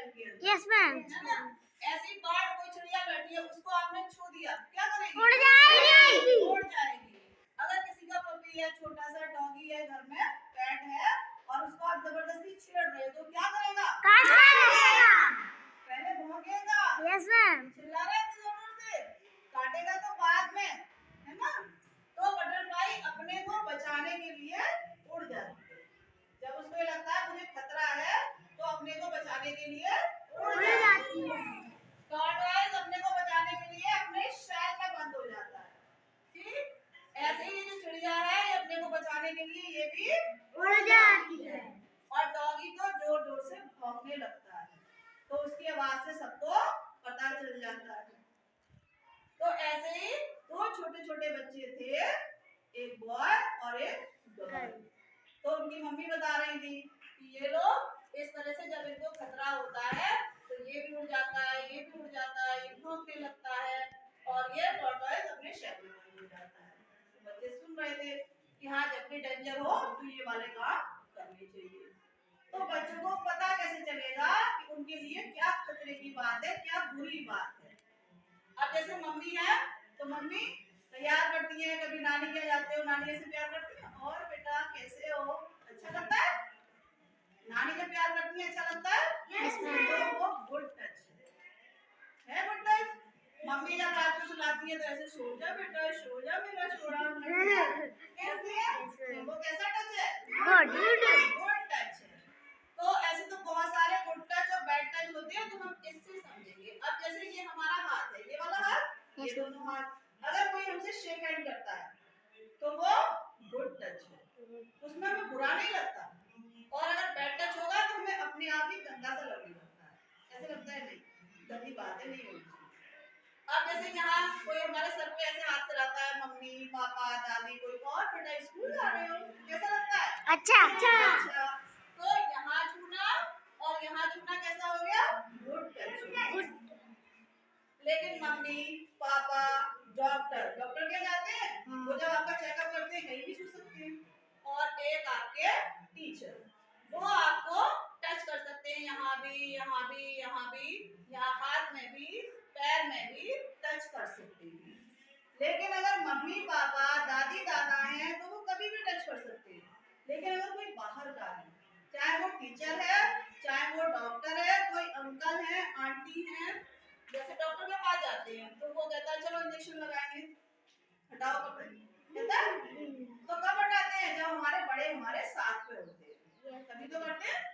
Shell के अंदर। Yes ma'am. है ना? ऐसी बर्ड कोई चिड़िया बैठी है, उसको आपने छू दिया, क्या करेगी? उड़ जाएगी। उड़ जाएगी। अगर किसी का पपी है, छोटा सा डॉगी है, घर में पेट है और उसको आप जबरदस्ती छेड़ रहे हो तो क्या करेगा? पहले भौंकेगा। Yes ma'am. चिल्ला रहे थे जोर से, काटेगा तो बाद में, है ना? तो बटरफ्लाई अपने को बचाने के लिए उड़ जाती है। जब उसको लगता है मुझे खतरा है तो अपने को बचाने के लिए उड़ जाती है। टॉर्टोइज अपने को बचाने के लिए अपने शैल में बंद हो जाता है। ठीक? ऐसे ही जो चिड़िया है ये अपने को बचाने के लिए ये भी उड़ जाती है। और डॉगी तो जोर जोर से भौंकने लगता है तो उसकी आवाज से सबको पता चल जाता है। तो ऐसे ही दो छोटे छोटे बच्चे थे, एक बॉय और एक गर्ल। तो उनकी मम्मी बता रही थी कि ये लोग इस तरह से जब इनको खतरा होता है तो ये भी उड़ जाता है, ये भी उड़ जाता है, ये भौंकने लगता है और ये टॉर्टोइज अपने शहर में बंद हो जाता है। तो बच्चे सुन रहे थे कि हाँ जब भी डेंजर हो तो ये वाले काम करने चाहिए। तो बच्चों को पता कैसे चलेगा कि उनके लिए क्या खतरे की बात है, क्या बुरी बात है। अब जैसे मम्मी है तो मम्मी तैयार करती है, कभी नानी के जाते हो, नानी ऐसे प्यार करती है, और बेटा कैसे हो, अच्छा लगता है? नानी जब प्यार करती है अच्छा लगता है? Yes ma'am. तो वो गुड टच है गुड टच। मम्मी जब रात को सुलाती है तो ऐसे सो जा बेटा, सो जा मेरा छोरा, कैसी है? तो वो कैसा टच है? गुड टच है। तो ऐसे तो बहुत सारे गुड टच और बैड टच होते हैं, तो हम इससे समझेंगे। अब जैसे ये हमारा हाथ है, ये वाला हाथ, ये दोनों हाथ, अगर कोई हमसे शेक हैंड करता है तो वो गुड टच है, उसमें हमें बुरा नहीं लगता। और अगर बैड टच होगा तो हमें अपने आप ही गंदा सा लगने लगता है, ऐसे लगता है नहीं, गंदी बातें नहीं होती। अब जैसे यहाँ कोई हमारे सर पे ऐसे हाथ चलाता है, मम्मी पापा दादी कोई, और बेटा स्कूल जा रहे हो, कैसा लगता है? अच्छा। तो यहाँ छूना और यहाँ छूना कैसा हो गया? Good touch. लेकिन मम्मी पापा डॉक्टर क्या जाते हैं, वो जब आपका चेकअप करते हैं कहीं भी छू सकते हैं। और एक आपके टीचर, वो आपको टच कर सकते हैं, यहाँ भी, यहाँ भी, यहाँ भी, यहाँ हाथ में भी, पैर में भी टच कर सकते हैं। लेकिन अगर मम्मी पापा दादी दादा हैं तो वो कभी भी टच कर सकते हैं। लेकिन अगर कोई बाहर का है, चाहे वो टीचर है, चाहे वो डॉक्टर है, कोई अंकल है, आंटी है, जैसे डॉक्टर के पास जाते हैं तो वो कहता है चलो इंजेक्शन लगाएंगे, हटाओ कपड़े, कहता है? तो कब हटाते हैं? जब हमारे बड़े हमारे साथ में होते हैं तभी तो करते हैं।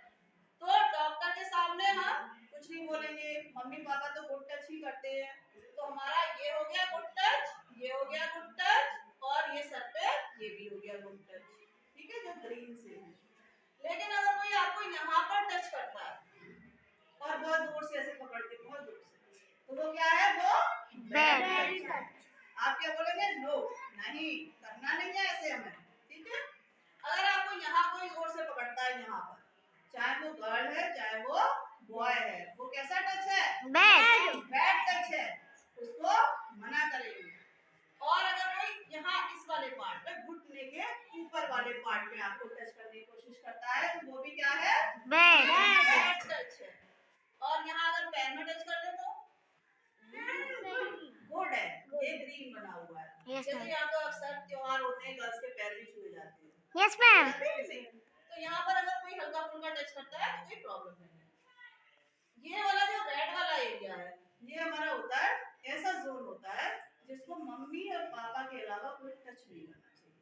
तो डॉक्टर के सामने हम कुछ नहीं बोलेंगे, मम्मी पापा तो गुड टच ही करते हैं, तो हमारा ये हो गया गुड टच, ये हो गया गुड टच और ये सर पे ये भी हो गया गुड टच, ठीक है, जो ग्रीन से है। लेकिन अगर कोई आपको यहाँ पर टच करता है और बहुत दूर से ऐसे पकड़ के, बहुत दूर से, तो वो क्या है? वो बैड टच। आप क्या बोलेंगे? नो, नहीं करना नहीं है ऐसे हमें, ठीक है। अगर आपको यहाँ कोई जोर से पकड़ता है, यहाँ पर, चाहे वो गर्ल है चाहे वो बॉय है, वो कैसा टच है? बैड टच है, उसको मना करेंगे। और अगर कोई यहाँ इस वाले पार्ट पे, घुटने के ऊपर वाले पार्ट पे आपको टच करने की कोशिश करता है तो वो भी क्या है? बैड टच है। और यहाँ अगर पैर में टच कर दे तो गुड है, ये ग्रीन बना हुआ है। जैसे यहाँ तो अक्सर त्योहार होते हैं, गर्ल्स के पैर भी छुए जाते हैं। Yes ma'am. तो यहाँ पर अगर कोई हल्का फुल्का टच करता है तो कोई प्रॉब्लम नहीं है। ये वाला जो रेड वाला एरिया है, ये हमारा होता है, ऐसा जोन होता है जिसको मम्मी और पापा के अलावा कोई टच नहीं करना चाहिए,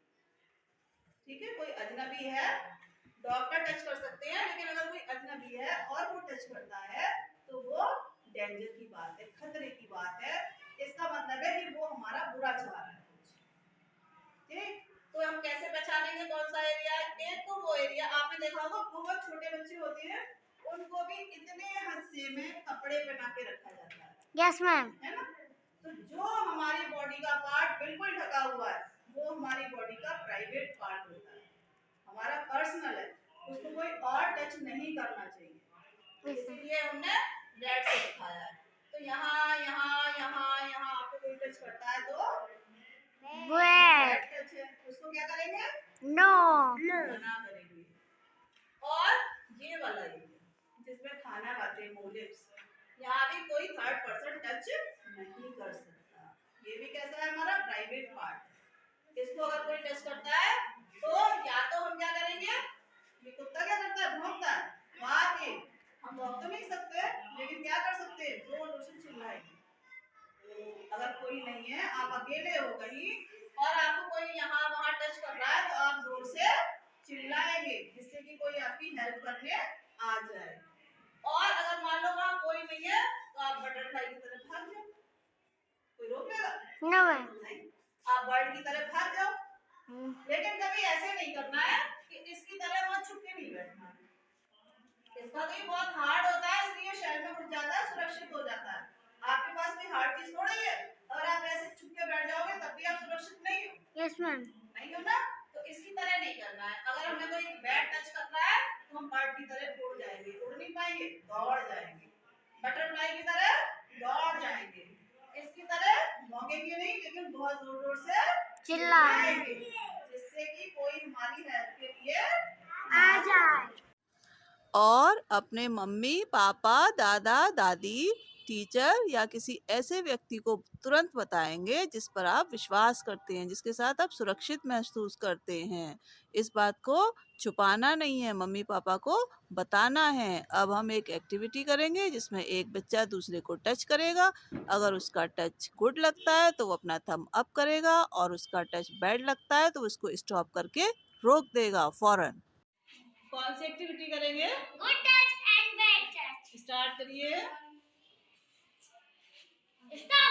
ठीक है। कोई अजनबी है, डॉक्टर टच कर सकते हैं, लेकिन अगर कोई अजनबी है और वो टच करता है तो वो डेंजर की बात है, खतरे की बात है, इसका मतलब है कि वो हमारा बुरा चाह रहा है, ठीक। तो हम कैसे पहचानेंगे कौन सा एरिया है? एक तो वो एरिया आपने देखा होगा, बहुत छोटे बच्चे होते हैं उनको भी इतने हिस्से में कपड़े पहना के रखा जाता है, यस मैम, है ना। तो जो हमारी बॉडी का पार्ट बिल्कुल ढका हुआ है वो हमारी बॉडी का प्राइवेट पार्ट होता है, हमारा पर्सनल है, उसको कोई और टच नहीं करना चाहिए, इसीलिए हमने रेड से दिखाया है। तो यहाँ यहाँ यहाँ यहाँ आपको कोई टच करता है तो बैड टच है, उसको क्या करेंगे? नो, मना करेंगे। और ये वाला एरिया जिसमें खाना खाते हैं वो लिप्स, यहाँ भी कोई थर्ड पर्सन टच नहीं कर सकता। ये भी कैसा है हमारा प्राइवेट पार्ट। इसको अगर कोई टच करता है तो या तो हम क्या करेंगे, ये कुत्ता क्या करता है, भौंकता है, वहां के हम भौंक तो नहीं सकते लेकिन क्या कर सकते हैं, जोर से चिल्लाएंगे। अगर कोई नहीं है, आप अकेले हो कहीं और आपको कोई यहाँ वहां टच कर रहा है तो आप जोर से चिल्लाएंगे जिससे कि कोई आपकी हेल्प करने आ जाए। और अगर मान लो वहां कोई नहीं है तो आप बटरफ्लाई की तरह भाग जाओ, कोई रोकेगा नहीं, आप बर्ड की तरह भाग जाओ। लेकिन कभी ऐसे नहीं करना है कि इसकी तरह वहां छुप के नहीं बैठना है। इसका तो ये बहुत हार्ड होता है इसलिए शेल में घुस जाता है, सुरक्षित हो जाता है। आपके पास कोई हार्ड चीज थोड़ी है, अगर आप ऐसे छुप के बैठ जाओगे तब भी आप सुरक्षित नहीं हो। Yes ma'am. नहीं हो ना, तो इसकी तरह नहीं करना है। अगर हमें कोई बैट टच कर रहा है तो हम बर्ड की तरह उड़ जाएंगे, उड़ नहीं पाएंगे, दौड़ जाएंगे, बटरफ्लाई की तरह दौड़ जाएंगे, इसकी तरह भौंकेंगे नहीं लेकिन बहुत जोर जोर से चिल्लाएंगे जिससे कि कोई हमारी हेल्प के लिए आ जाए। और अपने मम्मी पापा दादा दादी टीचर या किसी ऐसे व्यक्ति को तुरंत बताएंगे जिस पर आप विश्वास करते हैं, जिसके साथ आप सुरक्षित महसूस करते हैं। इस बात को छुपाना नहीं है, मम्मी पापा को बताना है। अब हम एक एक्टिविटी करेंगे जिसमें एक बच्चा दूसरे को टच करेगा। अगर उसका टच गुड लगता है तो वो अपना थंब अप करेगा और उसका टच बैड लगता है तो उसको स्टॉप करके रोक देगा फौरन। कौन सी एक्टिविटी करेंगे, good touch and bad touch. Start करिए। स्टॉप।